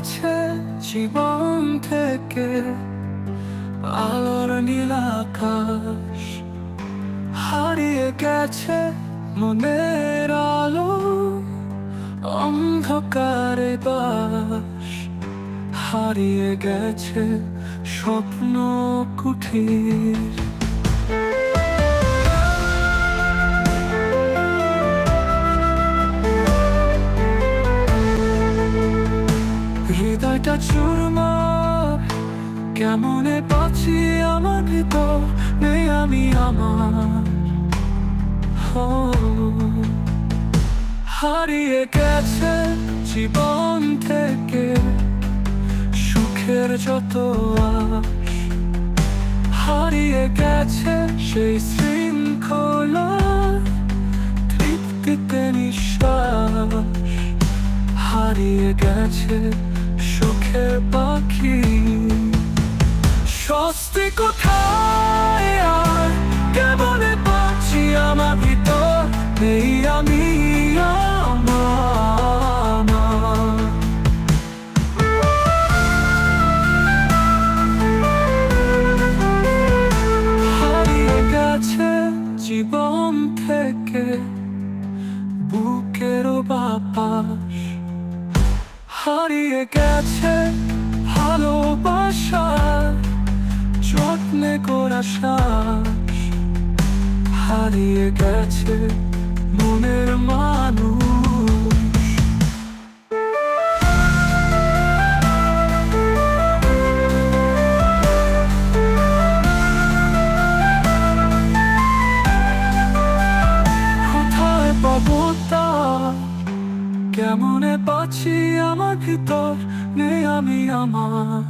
গেছে জীবন থেকে আলোর নীল আকাশ, হারিয়ে গেছে মনের আলো, অন্ধকারে বাস, হারিয়ে গেছে স্বপ্ন কুঠির। হৃদয়টা চুরমার, কেমনে বাঁচি আমার ভিতর নেই আমি আমার। হারিয়ে গেছে জীবন থেকে সুখের যত আশ, হারিয়ে গেছে সেই শৃঙ্খলা, তৃপ্তিতে নিঃশ্বাস, হারিয়ে গেছে সুখের পাখি। স্বস্তি কোথায় আর কেবলে পাচ্ছি আমার ভিতর নেই আমি আমার। হারিয়ে গেছে জীবন থেকে বুকেরও বাতাস, হারিয়ে গেছে ভালোবাসা, যত্নে করা শ্বাস, হারিয়ে গেছে মনের মানুষ। কোথায় পাবো তা, কেমনে বাঁচি আমার ভিতর নেই আমি আমার।